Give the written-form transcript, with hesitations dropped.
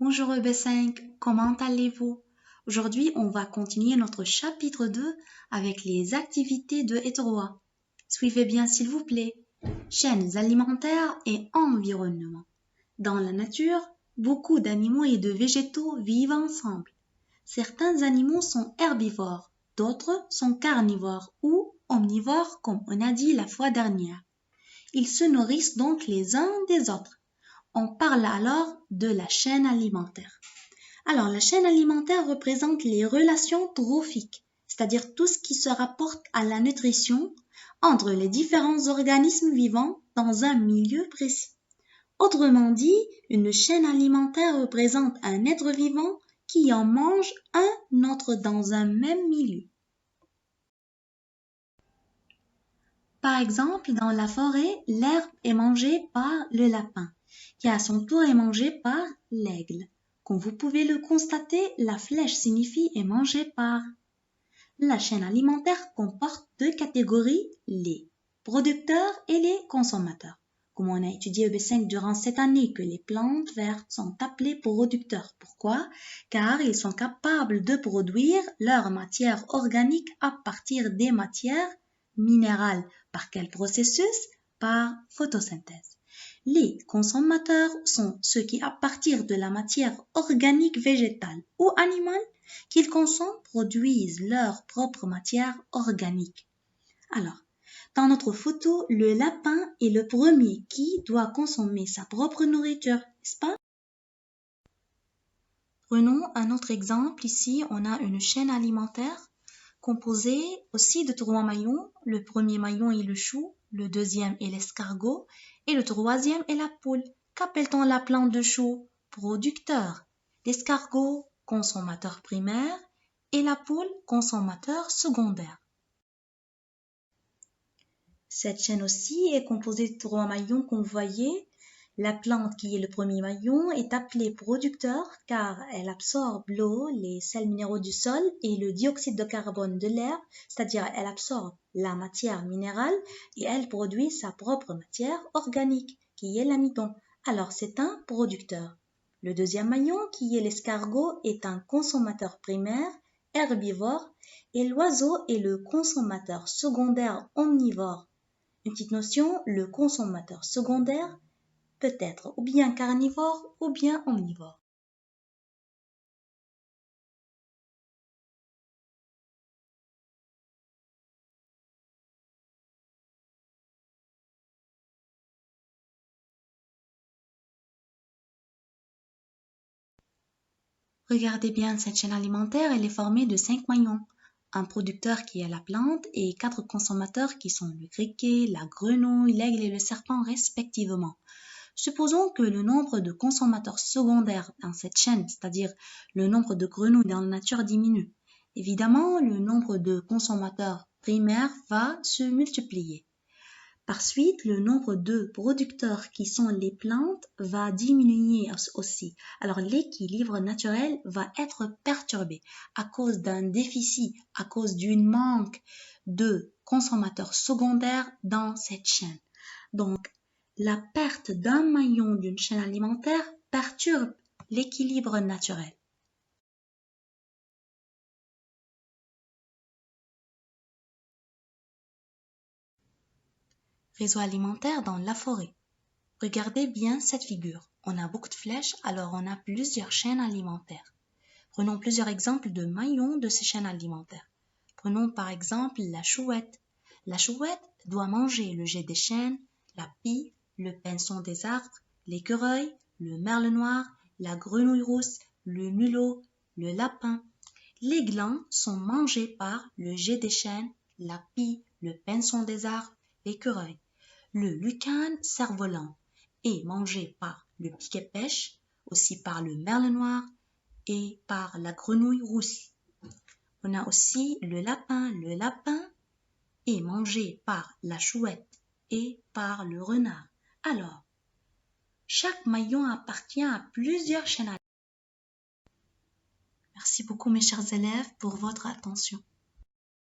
Bonjour EB5, comment allez-vous? Aujourd'hui, on va continuer notre chapitre 2 avec les activités de Hétéroa. Suivez bien s'il vous plaît. Chaînes alimentaires et environnement. Dans la nature, beaucoup d'animaux et de végétaux vivent ensemble. Certains animaux sont herbivores, d'autres sont carnivores ou omnivores comme on a dit la fois dernière. Ils se nourrissent donc les uns des autres. On parle alors de la chaîne alimentaire. Alors, la chaîne alimentaire représente les relations trophiques, c'est-à-dire tout ce qui se rapporte à la nutrition entre les différents organismes vivants dans un milieu précis. Autrement dit, une chaîne alimentaire représente un être vivant qui en mange un autre dans un même milieu. Par exemple, dans la forêt, l'herbe est mangée par le lapin, qui à son tour est mangé par l'aigle. Comme vous pouvez le constater, la flèche signifie est mangée par. La chaîne alimentaire comporte deux catégories, les producteurs et les consommateurs. Comme on a étudié EB5 durant cette année que les plantes vertes sont appelées producteurs. Pourquoi? Car ils sont capables de produire leur matière organique à partir des matières minérales. Par quel processus? Par photosynthèse. Les consommateurs sont ceux qui, à partir de la matière organique végétale ou animale qu'ils consomment, produisent leur propre matière organique. Alors, dans notre photo, le lapin est le premier qui doit consommer sa propre nourriture, n'est-ce pas? Prenons un autre exemple. Ici, on a une chaîne alimentaire composée aussi de trois maillons. Le premier maillon est le chou, le deuxième est l'escargot et le troisième est la poule. Qu'appelle-t-on la plante de chou? Producteur. L'escargot, consommateur primaire et la poule, consommateur secondaire. Cette chaîne aussi est composée de trois maillons qu'on voyait. La plante qui est le premier maillon est appelée producteur car elle absorbe l'eau, les sels minéraux du sol et le dioxyde de carbone de l'air, c'est-à-dire elle absorbe la matière minérale et elle produit sa propre matière organique qui est l'amidon. Alors c'est un producteur. Le deuxième maillon qui est l'escargot est un consommateur primaire, herbivore et l'oiseau est le consommateur secondaire omnivore. Une petite notion, le consommateur secondaire peut être ou bien carnivore ou bien omnivore. Regardez bien cette chaîne alimentaire, elle est formée de 5 maillons. Un producteur qui est la plante et 4 consommateurs qui sont le criquet, la grenouille, l'aigle et le serpent respectivement. Supposons que le nombre de consommateurs secondaires dans cette chaîne, c'est-à-dire le nombre de grenouilles dans la nature diminue. Évidemment, le nombre de consommateurs primaires va se multiplier. Par suite, le nombre de producteurs qui sont les plantes va diminuer aussi. Alors l'équilibre naturel va être perturbé à cause d'un déficit, à cause d'une manque de consommateurs secondaires dans cette chaîne. Donc, la perte d'un maillon d'une chaîne alimentaire perturbe l'équilibre naturel. Réseau alimentaire dans la forêt. Regardez bien cette figure. On a beaucoup de flèches, alors on a plusieurs chaînes alimentaires. Prenons plusieurs exemples de maillons de ces chaînes alimentaires. Prenons par exemple la chouette. La chouette doit manger le jet des chênes, la pie, le pinson des arbres, l'écureuil, le merle noir, la grenouille rousse, le mulot, le lapin. Les glands sont mangés par le jet des chênes, la pie, le pinson des arbres, l'écureuil. Le lucane cerf-volant est mangé par le piquet-pêche, aussi par le merle noir et par la grenouille rousse. On a aussi le lapin. Le lapin est mangé par la chouette et par le renard. Alors, chaque maillon appartient à plusieurs chaînes alimentaires. Merci beaucoup mes chers élèves pour votre attention.